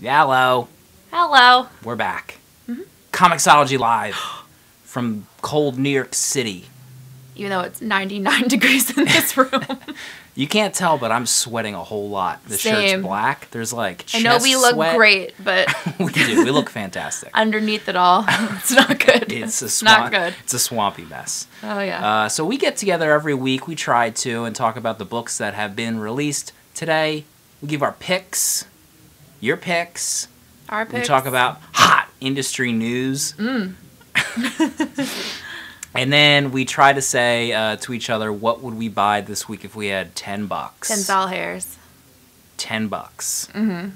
Hello. Hello. We're back. comiXology live from cold New York City. Even though it's 99 degrees in this room. You can't tell, but I'm sweating a whole lot. The shirt's black. There's like chest I know we look sweat. great, but we do. We look fantastic. Underneath it all, it's not good. It's not good. It's a swampy mess. Oh yeah. So we get together every week. We try to and talk about the books that have been released. Today, we give our picks, your picks. Our picks. We talk about hot industry news. And then we try to say to each other, what would we buy this week if we had $10? Tensile hairs. $10. Mm-hmm.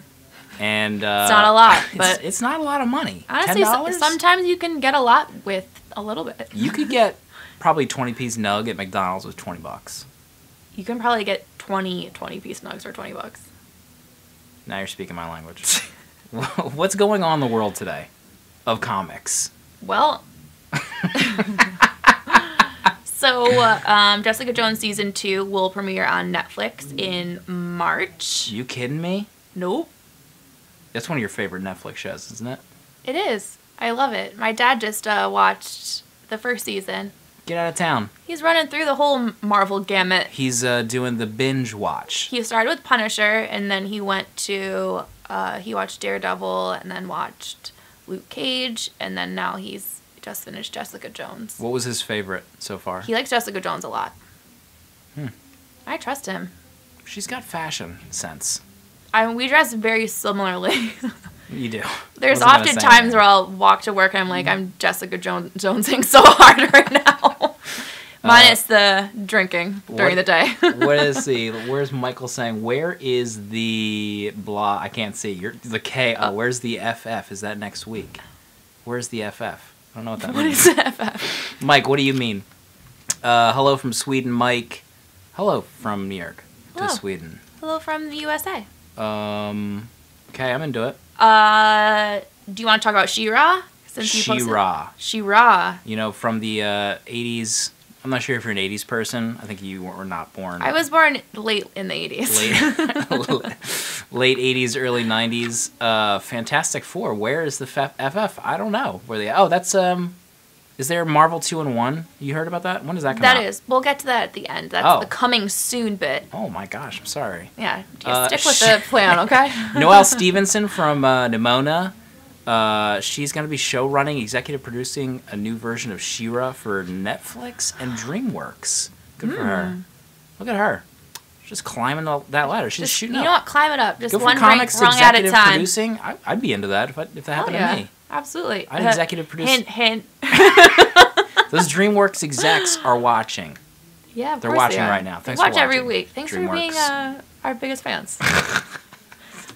And it's not a lot, but it's not a lot of money. Honestly, $10? Sometimes you can get a lot with a little bit. You could get probably 20-piece nug at McDonald's with $20. You can probably get 20-piece nugs for $20. Now you're speaking my language. What's going on in the world today of comics? Well, so Jessica Jones Season 2 will premiere on Netflix in March. You kidding me? Nope. That's one of your favorite Netflix shows, isn't it? It is. I love it. My dad just watched the first season. Get out of town. He's running through the whole Marvel gamut. He's doing the binge watch. He started with Punisher, and then he went to, he watched Daredevil, and then watched Luke Cage, and then now he's just finished Jessica Jones. What was his favorite so far? He likes Jessica Jones a lot. I trust him. She's got fashion sense. We dress very similarly. You do. There's often times where I'll walk to work and I'm like, I'm Jessica Jonesing so hard right now. Minus the drinking during the day. Where's Michael saying, where is the blah? I can't see. The K. Oh, where's the FF? Is that next week? Where's the FF? I don't know what that means. What is FF? Mike, what do you mean? Hello from Sweden, Mike. Hello from New York to Sweden. Hello from the USA. Okay, I'm into it. Do you want to talk about She-Ra? She-Ra. You know, from the 80s. I'm not sure if you're an 80s person. I think you were not born. I was born late in the 80s. Late 80s, early 90s. Fantastic Four. Where is the FF? I don't know. Where they? Oh, that's is there Marvel 2-in-1? You heard about that? When does that come out? That is. We'll get to that at the end. That's the coming soon bit. Oh my gosh, I'm sorry. Yeah, stick with the plan, okay? Noelle Stevenson from Nimona. She's going to be show running, executive producing a new version of She-Ra for Netflix and DreamWorks. Good for her. Look at her. She's just climbing that ladder. She's just shooting up. You know what? Climb it up. Just go one for comics drink wrong at a time. Producing. I'd be into that if that happened to me. Absolutely. I'd executive produce. Hint, hint. Those DreamWorks execs are watching. Yeah, of They're course watching they are. right now. Thanks they watch for watching. every week. Thanks DreamWorks. for being our biggest fans.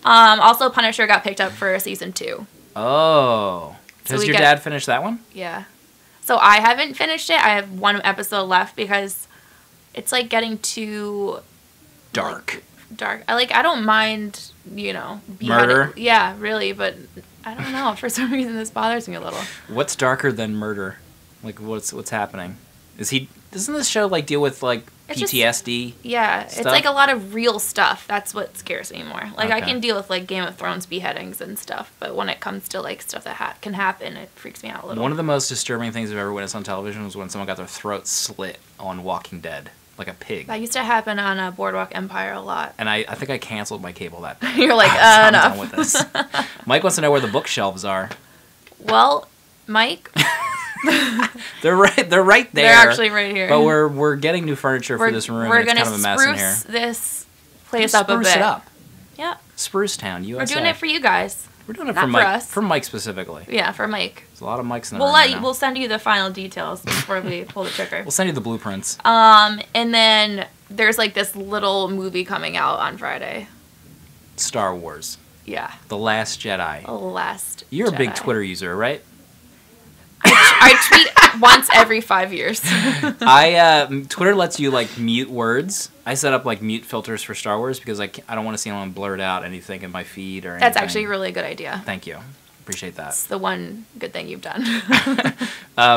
Also, Punisher got picked up for season 2. Oh. Has your dad finished that one? Yeah. So I haven't finished it. I have one episode left because it's like getting too dark. Dark. I don't mind, murder. Yeah, really, but I don't know. For some reason, this bothers me a little. What's darker than murder? Like, what's happening? Doesn't this show deal with PTSD? It's like a lot of real stuff. That's what scares me more. I can deal with Game of Thrones beheadings and stuff, but when it comes to stuff that can happen, it freaks me out a little. One of the most disturbing things I've ever witnessed on television was when someone got their throat slit on Walking Dead, like a pig. That used to happen on Boardwalk Empire a lot. And I think I canceled my cable that day. You're like, I'm enough. done with this. Mike wants to know where the bookshelves are. Well, Mike. They're right there. They're actually right here. But we're getting new furniture for this room. We're gonna kind of a mess in here. spruce this place up a bit. Spruce it up. Yeah. Spruce Town, USA. We're doing it for you guys. We're doing it Not for Mike. for us. For Mike specifically. Yeah, for Mike. There's a lot of Mikes in the room right now. We'll send you the final details before we pull the trigger. We'll send you the blueprints. And then there's this little movie coming out on Friday. Star Wars. Yeah. The Last Jedi. The Last You're Jedi. a big Twitter user, right? I tweet once every 5 years. Twitter lets you mute words. I set up mute filters for Star Wars because I don't want to see anyone blurt out anything in my feed or anything. That's actually a really good idea. Thank you. Appreciate that. It's the one good thing you've done.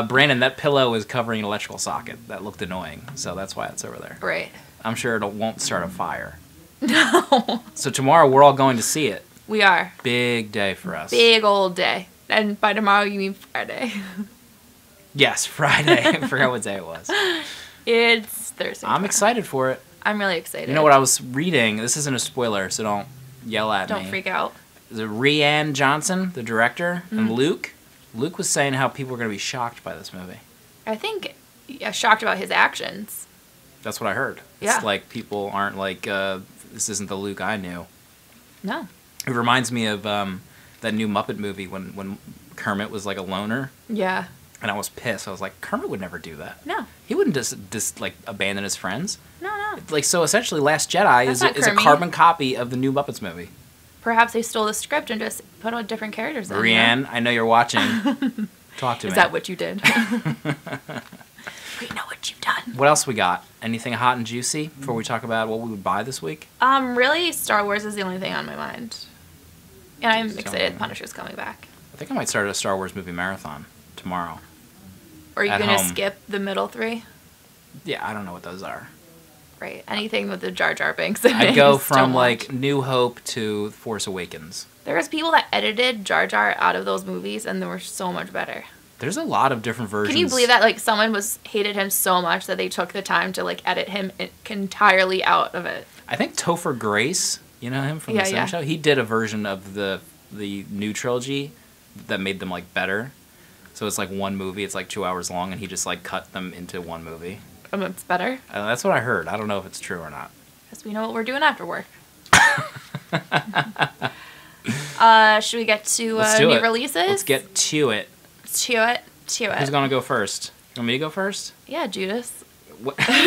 Brandon, that pillow is covering an electrical socket. That looked annoying, so that's why it's over there. Right. I'm sure it won't start a fire. No. So tomorrow we're all going to see it. We are. Big day for us. Big old day. And by tomorrow, you mean Friday. Yes, Friday. I forgot what day it was. It's Thursday. I'm excited for it. I'm really excited. You know what I was reading? This isn't a spoiler, so don't yell at me. Don't freak out. Rianne Johnson, the director, and Luke. Luke was saying how people were going to be shocked by this movie. I think shocked about his actions. That's what I heard. Yeah. It's like people aren't like, this isn't the Luke I knew. No. It reminds me of that new Muppet movie when Kermit was like a loner. Yeah. And I was pissed. I was like, Kermit would never do that. No. He wouldn't just like abandon his friends. No. Like, so essentially Last Jedi is a carbon copy of the new Muppets movie. Perhaps they stole the script and just put on different characters in Rianne, I know you're watching. Talk to me. Is that what you did? We know what you've done. What else we got? Anything hot and juicy before we talk about what we would buy this week? Really, Star Wars is the only thing on my mind. And I'm excited Punisher's coming back. I think I might start a Star Wars movie marathon tomorrow. Or are you going to skip the middle 3? Yeah, I don't know what those are. Right. Anything with the Jar Jar Binks. I'd go from like New Hope to Force Awakens. There's people that edited Jar Jar out of those movies and they were so much better. There's a lot of different versions. Can you believe that? Like, someone hated him so much that they took the time to, like, edit him entirely out of it. I think Topher Grace, you know him from the Sim Show? He did a version of the new trilogy that made them, like, better. So it's, like, one movie. It's, like, 2 hours long, and he just, like, cut them into one movie. It's better? That's what I heard. I don't know if it's true or not. Because we know what we're doing after work. Should we get to new releases? Let's get to it. To it. Who's going to go first? You want me to go first? Yeah, Judas.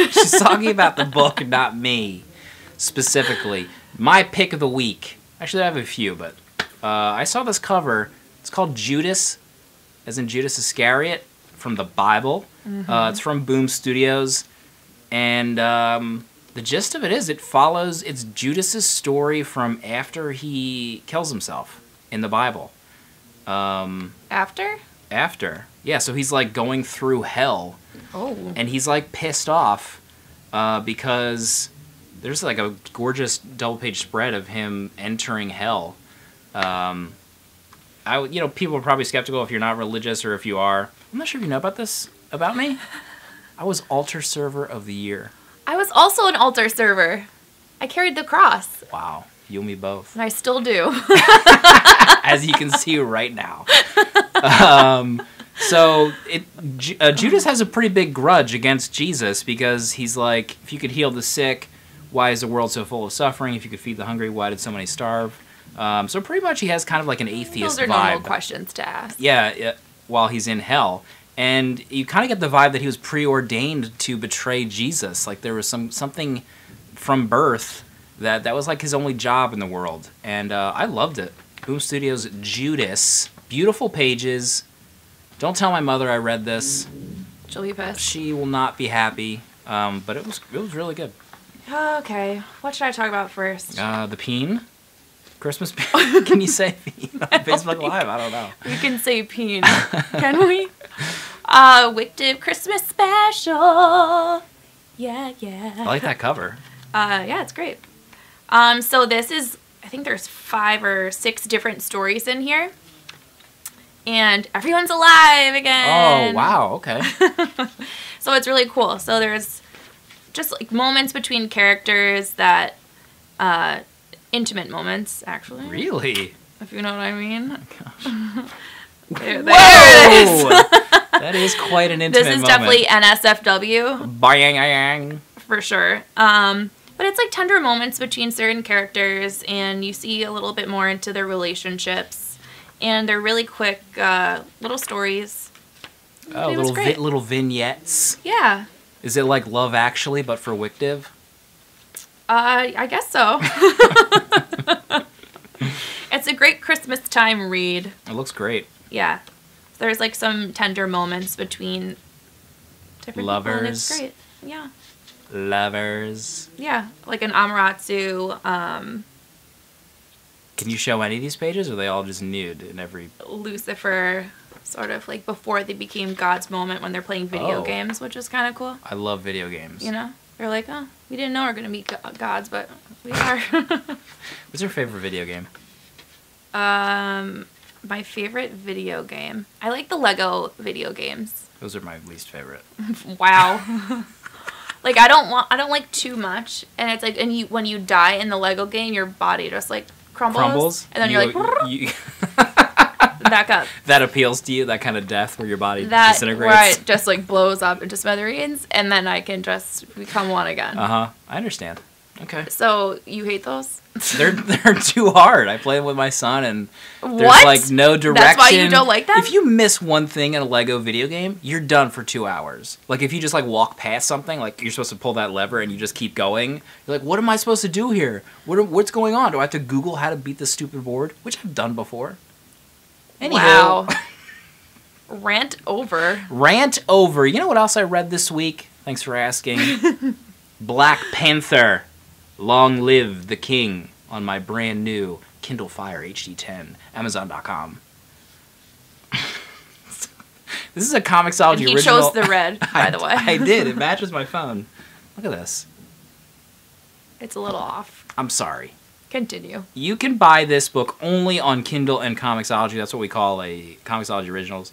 She's talking about the book, not me, specifically. My pick of the week. Actually, I have a few, but I saw this cover. It's called Judas, as in Judas Iscariot, from the Bible. It's from Boom Studios. And the gist of it is it's Judas's story from after he kills himself in the Bible. After? After. Yeah, so he's, like, going through hell. Oh. And he's, like, pissed off because there's, like, a gorgeous double-page spread of him entering hell. People are probably skeptical if you're not religious or if you are. I'm not sure if you know about this about me. I was altar server of the year. I was also an altar server. I carried the cross. Wow. You and me both. And I still do. As you can see right now. Judas has a pretty big grudge against Jesus because he's like, if you could heal the sick, why is the world so full of suffering? If you could feed the hungry, why did so many starve? So pretty much he has kind of like an atheist vibe. Those are normal questions to ask. Yeah, while he's in hell. And you kind of get the vibe that he was preordained to betray Jesus. Like there was something from birth that was like his only job in the world. And I loved it. Boom Studios' Judas. Beautiful pages. Don't tell my mother I read this. She'll be pissed. She will not be happy. But it was really good. Okay. What should I talk about first? The Peen. Christmas Peen. Can you say Peen on Facebook Live? I don't know. We can say Peen. Can we? Wicked Christmas special. Yeah. I like that cover. Yeah, it's great. So this is, I think there's 5 or 6 different stories in here. And everyone's alive again. Oh, wow. Okay. So it's really cool. So there's just like moments between characters that, intimate moments, actually. Really? If you know what I mean. Oh, gosh. There it is. That is quite an intimate moment. This is definitely NSFW. Bang. For sure. But it's like tender moments between certain characters, and you see a little bit more into their relationships. And they're really quick little stories. Oh, little vignettes. Yeah. Is it like Love Actually, but for Wictive? I guess so. It's a great Christmas time read. It looks great. Yeah. There's like some tender moments between different lovers. People, and it's great. Yeah. Lovers. Yeah, like an Amaterasu. Can you show any of these pages, or are they all just nude in every... Lucifer, sort of like before they became God's moment when they're playing video games, which is kind of cool. I love video games. You know? They're like, oh, we didn't know we were going to meet gods, but we are. What's your favorite video game? My favorite video game. I like the Lego video games. Those are my least favorite. Wow. Like I don't like too much, and it's like, and when you die in the Lego game, your body just like crumbles. And then you're like back up. That appeals to you, that kind of death where your body disintegrates? Where it just like blows up into smithereens, and then I can just become one again. I understand. Okay. So you hate those? They're too hard. I play them with my son, and there's what? like no direction. That's why you don't like them? If you miss one thing in a Lego video game, you're done for 2 hours. Like if you just like walk past something, like you're supposed to pull that lever and you just keep going. You're like, what am I supposed to do here? What's going on? Do I have to Google how to beat this stupid board? Which I've done before. Anywho. Wow. Rant over. Rant over. You know what else I read this week? Thanks for asking. Black Panther. Long Live the King on my brand new Kindle Fire HD10, Amazon.com. This is a comiXology original. He chose the red, by the way. I did. It matches my phone. Look at this. It's a little off. I'm sorry. Continue. You can buy this book only on Kindle and comiXology. That's what we call a comiXology Originals.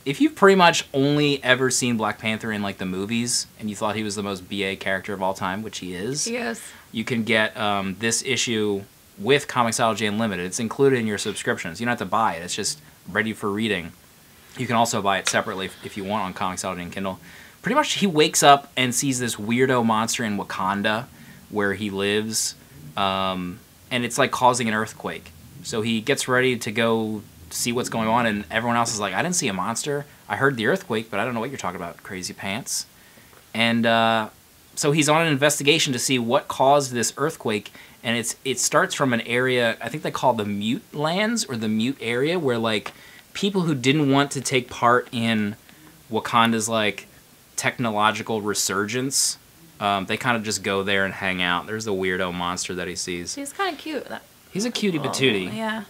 If you've pretty much only ever seen Black Panther in like the movies, and you thought he was the most BA character of all time, which he is, yes, you can get this issue with comiXology Unlimited. It's included in your subscriptions. You don't have to buy it. It's just ready for reading. You can also buy it separately if you want on comiXology and Kindle. Pretty much he wakes up and sees this weirdo monster in Wakanda where he lives, and it's like causing an earthquake. So he gets ready to go see what's going on, and everyone else is like, I didn't see a monster. I heard the earthquake, but I don't know what you're talking about, crazy pants. And so he's on an investigation to see what caused this earthquake, and it starts from an area, I think they call the Mute Lands, or the Mute area, where like people who didn't want to take part in Wakanda's like technological resurgence, they kind of just go there and hang out. There's the weirdo monster that he sees. He's kind of cute. He's a cutie patootie. Yeah.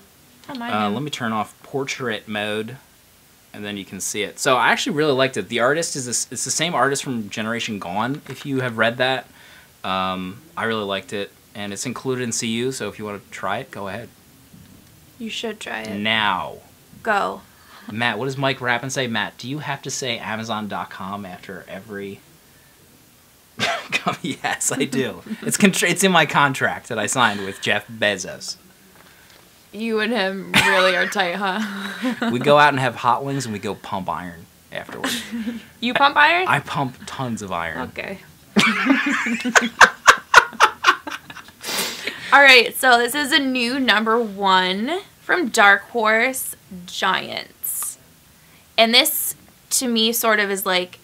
Let me turn off portrait mode, and then you can see it. So I actually really liked it. The artist it's the same artist from Generation Gone, if you have read that. I really liked it, and it's included in CU, so if you want to try it, go ahead. You should try it. Now. Go. Matt, what does Mike Rappin say? Matt, do you have to say Amazon.com after every... Yes, I do. It's in my contract that I signed with Jeff Bezos. You and him really are tight, huh? We go out and have hot wings, and we go pump iron afterwards. You pump iron? I pump tons of iron. Okay. All right, so this is a new #1 from Dark Horse, Giants. And this, to me, sort of is like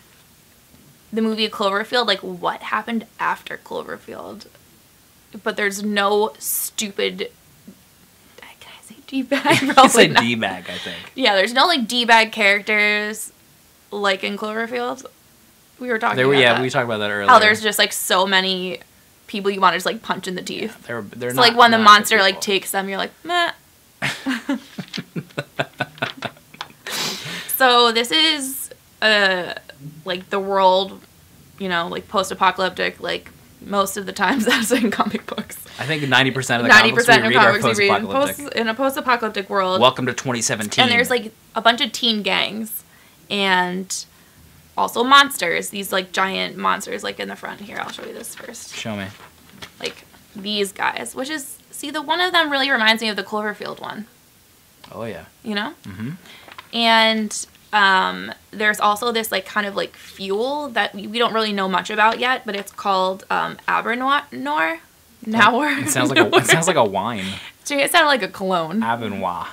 the movie Cloverfield, like what happened after Cloverfield. But there's no stupid... D-bag. It's a D-bag, I think. Yeah, there's no like D-bag characters like in Cloverfield. We were talking about that. We talked about that earlier. How there's just like so many people you want to just like punch in the teeth. Yeah, they're so not, like when the monster people. like takes them, you're like, meh. So this is like the world, you know, like post-apocalyptic, like most of the times that's in comic books. I think 90% of the comic books we read are post-apocalyptic. In a post-apocalyptic world. Welcome to 2017. And there's like a bunch of teen gangs and also monsters. These like giant monsters like in the front. Here, I'll show you this first. Show me. Like these guys, which is, see, the one of them really reminds me of the Cloverfield one. Oh, yeah. You know? Mm-hmm. And there's also this like kind of like fuel that we don't really know much about yet, but it's called Abenoir. It sounds like a wine. It sounded like a cologne. Abenoir.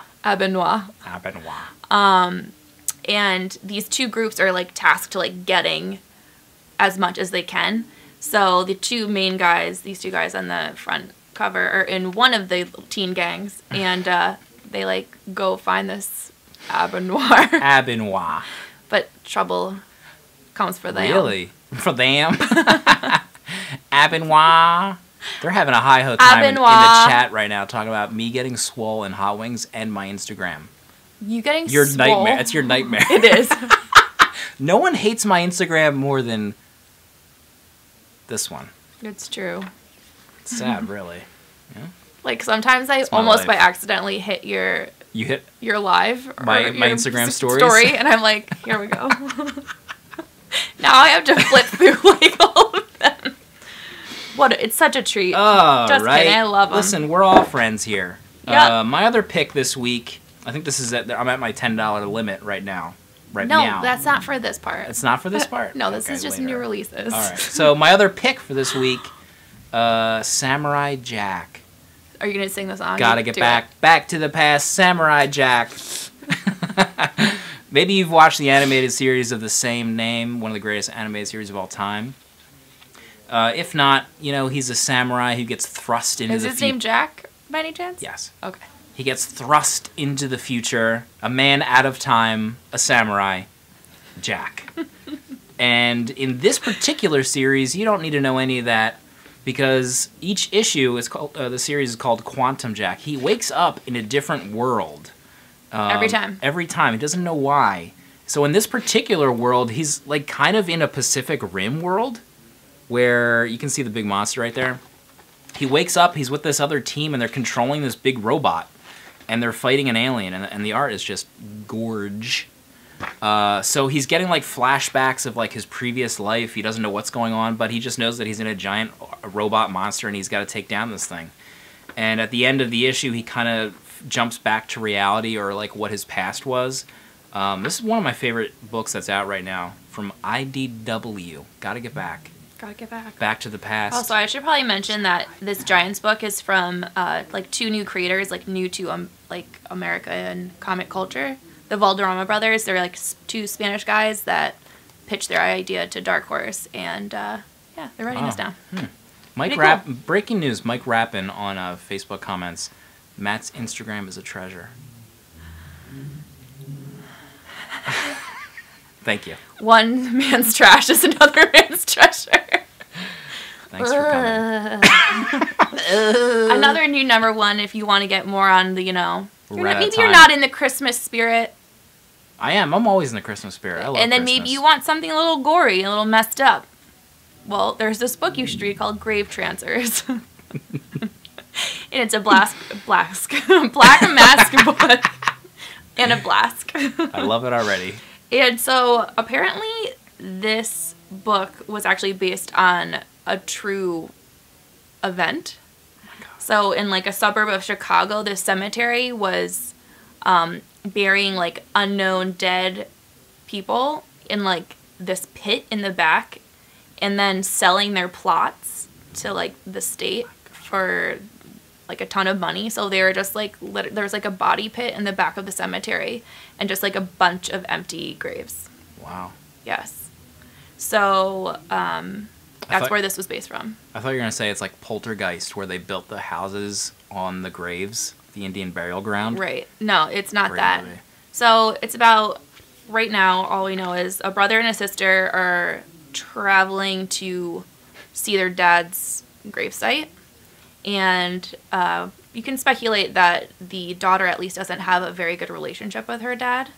And these two groups are like tasked to like getting as much as they can. So the two main guys, these two guys on the front cover, are in one of the teen gangs, and they like go find this Abenoir. But trouble comes for them. Really? For them? Abenoir. They're having a high-ho time in the chat right now talking about me getting swole and hot wings and my Instagram. You getting your swole? Nightmare. It's your nightmare. It is. No one hates my Instagram more than this one. It's true. It's sad, really. Yeah? Like sometimes I It's my almost life. by accidentally hit your live or my your Instagram stories? story, and I'm like, here we go. Now I have to flip through like all of them. It's such a treat. Oh, Just right. kidding, I love them. Listen, we're all friends here. Yep. My other pick this week, I think this is I'm at my $10 limit right now. No, now. that's not for this part. It's not for this part? No, this Okay, is just later. new releases. All right. So my other pick for this week, Samurai Jack. Are you gonna sing the song? Gotta get Do back to the past, Samurai Jack. Maybe you've watched the animated series of the same name, one of the greatest animated series of all time. If not, he's a samurai who gets thrust into Is his name Jack, by any chance? Yes. Okay. He gets thrust into the future, a man out of time, a samurai, Jack. And in this particular series, you don't need to know any of that, because each issue is called, the series is called Quantum Jack. He wakes up in a different world. Every time. Every time. He doesn't know why. So in this particular world, he's like kind of in a Pacific Rim world, where you can see the big monster right there. He wakes up, he's with this other team, and they're controlling this big robot. And they're fighting an alien, and the art is just gorge. So he's getting like flashbacks of like his previous life. He doesn't know what's going on, but he just knows that he's in a giant robot monster, and he's got to take down this thing. And at the end of the issue, he kind of jumps back to reality, or like what his past was. This is one of my favorite books that's out right now from IDW. Gotta get back. Gotta get back. Back to the past. Also, I should probably mention that this Giants book is from like two new creators, like new to like America and comic culture. The Valderrama brothers. They're like two Spanish guys that pitched their idea to Dark Horse, and yeah, they're writing this down. Breaking news: Mike Rappin on Facebook comments. Matt's Instagram is a treasure. Thank you. One man's trash is another man's treasure. Thanks for coming. Another new number one if you want to get more on the, maybe Rat-a-time. you're not in the Christmas spirit. I am. I'm always in the Christmas spirit. I love And then Christmas. maybe you want something a little gory, a little messed up. Well, there's this book you should read called Grave Trancers. And it's a black mask book. And a blask. I love it already. And so apparently this book was actually based on a true event. Oh my God. So in like a suburb of Chicago, this cemetery was burying like unknown dead people in like this pit in the back, and then selling their plots to like the state for like a ton of money. So they were just like, there's like a body pit in the back of the cemetery and just like a bunch of empty graves. Wow. Yes. So that's where this was based from. I thought you were going to say it's like Poltergeist, where they built the houses on the graves, the Indian burial ground. Right. No, it's not Great that. movie. So it's about, right now, all we know is a brother and a sister are traveling to see their dad's gravesite. And you can speculate that the daughter at least doesn't have a very good relationship with her dad,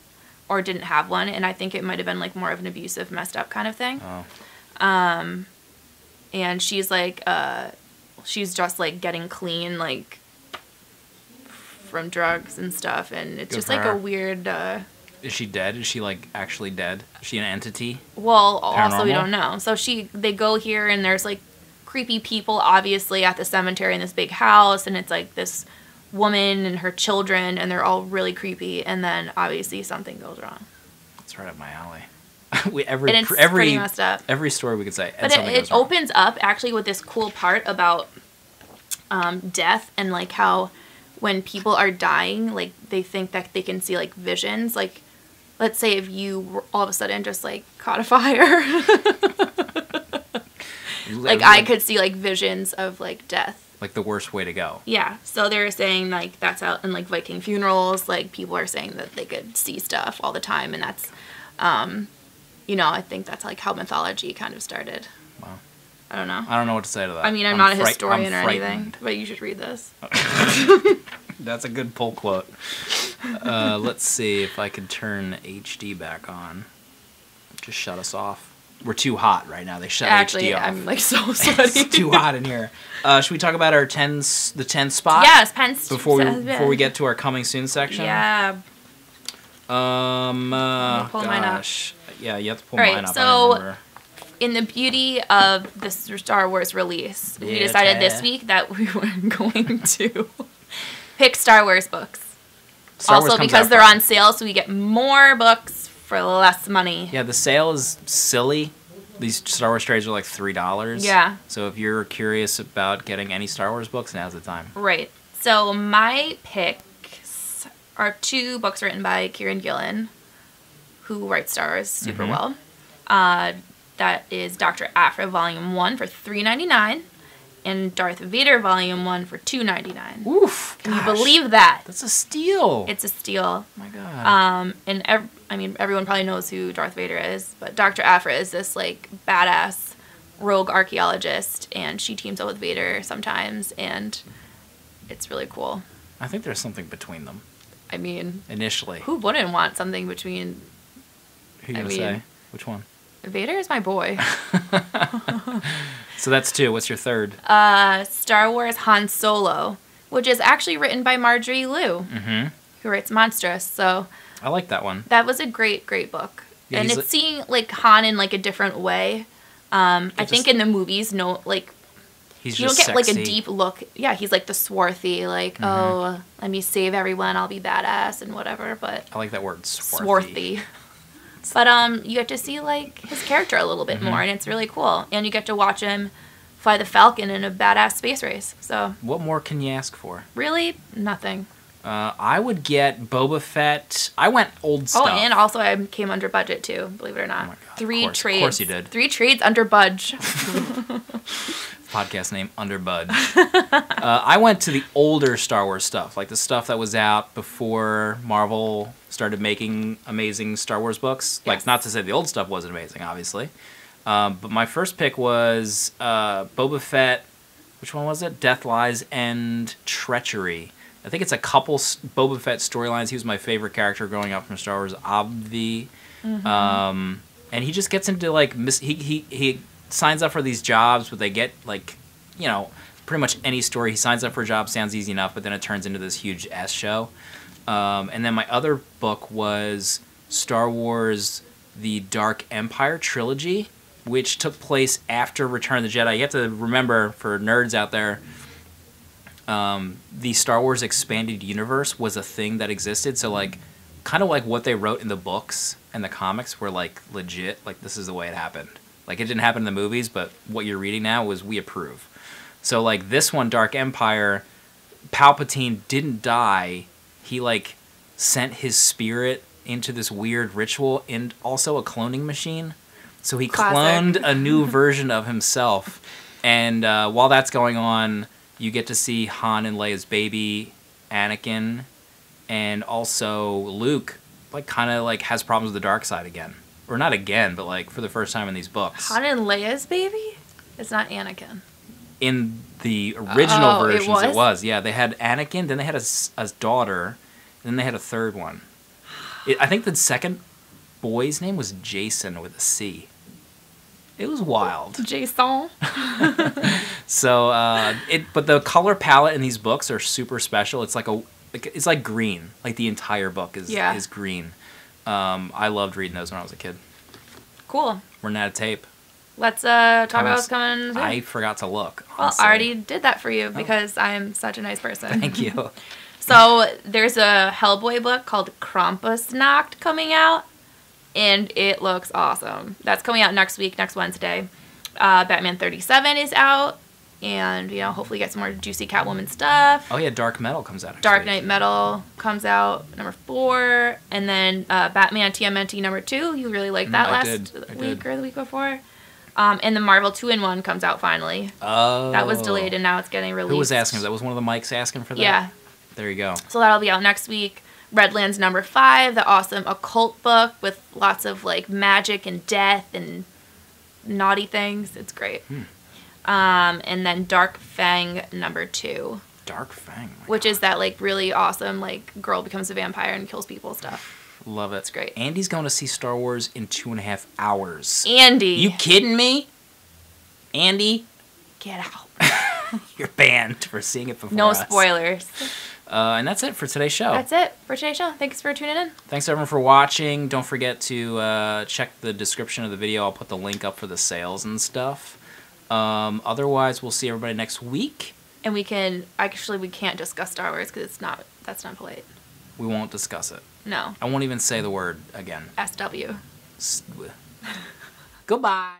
or didn't have one. And I think it might have been like more of an abusive, messed up kind of thing. Oh. And she's like, she's just like getting clean, like from drugs and stuff. And it's Good just for like her. a weird... Is she dead? Is she like actually dead? Is she an entity? Well, also we Paranormal? don't know. So they go here, and there's like creepy people obviously at the cemetery in this big house, and it's like this woman and her children, and they're all really creepy, and then obviously something goes wrong. That's right up my alley. And it's pretty messed up. Every story we could say. But it opens up actually with this cool part about death, and like how when people are dying, like they think that they can see like visions. Like, let's say if you were all of a sudden just like caught a fire. Like I could see like visions of like death. Like the worst way to go. Yeah. So they're saying like that's out in like Viking funerals. Like people are saying that they could see stuff all the time, and that's, I think that's like how mythology kind of started. Wow. I don't know. I don't know what to say to that. I mean, I'm not a historian I'm or anything, frightened. but you should read this. That's a good pull quote. Let's see if I could turn HD back on. Just shut us off. we're too hot right now. They shut Actually, HD off. I'm like so sweaty. It's too hot in here. Should we talk about our the 10 spot? Yes, Pence. Before we get to our coming soon section. Yeah. Pull mine up. Yeah, you have to pull All right, mine up. so I don't remember. in the beauty of the Star Wars release, we decided this week that we were going to pick Star Wars books. Star Wars also, because they're on sale, so we get more books for less money. Yeah, the sale is silly. These Star Wars trades are like $3. Yeah. So if you're curious about getting any Star Wars books, now's the time. Right. So my picks are 2 books written by Kieran Gillen, who writes Star Wars super well. That is Dr. Aphra Volume 1 for $3.99 and Darth Vader Volume 1 for $2.99. Oof. Can you believe that? That's a steal. It's a steal. Oh my God. And everyone probably knows who Darth Vader is, but Dr. Aphra is this like badass rogue archaeologist, and she teams up with Vader sometimes, and it's really cool. I think there's something between them. I mean, initially. who wouldn't want something between? Who you gonna say? Which one? Vader is my boy. So that's 2. What's your third? Star Wars Han Solo, which is actually written by Marjorie Liu, who writes Monstrous. So I like that one. that was a great book. Yeah, and it's seeing like Han in like a different way. I think in the movies, he's you don't just get like a sexy. deep look. Yeah, he's like the swarthy, like, oh, let me save everyone, I'll be badass and whatever, but I like that word, swarthy. But you get to see like his character a little bit more, and it's really cool. And you get to watch him fly the Falcon in a badass space race. So What more can you ask for? really nothing. I would get Boba Fett. I went old stuff. Oh, and also I came under budget too, believe it or not. Oh my God, 3 of trades. Of course you did. 3 trades under budge. Podcast name Underbud. I went to the older Star Wars stuff, like the stuff that was out before Marvel started making amazing Star Wars books. Yes. Like, not to say the old stuff wasn't amazing, obviously. But my first pick was Boba Fett. Which one was it? Death, Lies, and Treachery. I think it's a couple Boba Fett storylines. He was my favorite character growing up from Star Wars, obvi. And he just gets into like he signs up for these jobs, but they get like, pretty much any story he signs up for a job sounds easy enough, but then it turns into this huge S show. And then my other book was Star Wars: The Dark Empire trilogy, which took place after Return of the Jedi. You have to remember, for nerds out there, the Star Wars expanded universe was a thing that existed. So like, kind of like what they wrote in the books and the comics were like legit. Like, this is the way it happened. Like, it didn't happen in the movies, but what you're reading now was we approve. So like this one, Dark Empire, Palpatine didn't die. He like sent his spirit into this weird ritual and also a cloning machine. So he Classic. cloned a new version of himself. And while that's going on, you get to see Han and Leia's baby, Anakin, and also Luke, like, kind of like has problems with the dark side again. Or not again, but like for the first time in these books. Han and Leia's baby? It's not Anakin. In the original versions, it was? Yeah, they had Anakin, then they had a daughter, and then they had a third one. I think the second boy's name was Jason with a C. It was wild. Jason. So, but the color palette in these books are super special. It's like green. Like the entire book is green. I loved reading those when I was a kid. Cool. We're out of tape. Let's talk about what's coming soon. I forgot to look. Well, Honestly. I already did that for you because I'm such a nice person. Thank you. So there's a Hellboy book called Krampusnacht coming out, and it looks awesome. That's coming out next week, next Wednesday. Batman 37 is out, and hopefully get some more juicy Catwoman stuff. Oh yeah, Dark Metal comes out next Dark week. Knight Metal comes out number 4, and then Batman TMNT number 2. You really liked that I last did. week or the week before. And the Marvel 2-in-1 comes out finally. Oh. That was delayed, and now it's getting released. Who was asking? That was one of the mics asking for that? Yeah. There you go. So that'll be out next week. Redlands number 5, the awesome occult book with lots of like magic and death and naughty things. It's great. And then Dark Fang number 2. Dark Fang. Which is that like really awesome like girl becomes a vampire and kills people stuff. Love it. It's great. Andy's going to see Star Wars in 2.5 hours. Andy. You kidding me? Andy? Get out. You're banned for seeing it before No us. spoilers. And that's it for today's show. That's it for today's show. Thanks for tuning in. Thanks everyone for watching. Don't forget to check the description of the video. I'll put the link up for the sales and stuff. Otherwise, we'll see everybody next week. And we can't discuss Star Wars because that's not polite. We won't discuss it. No. I won't even say the word again. SW. Goodbye.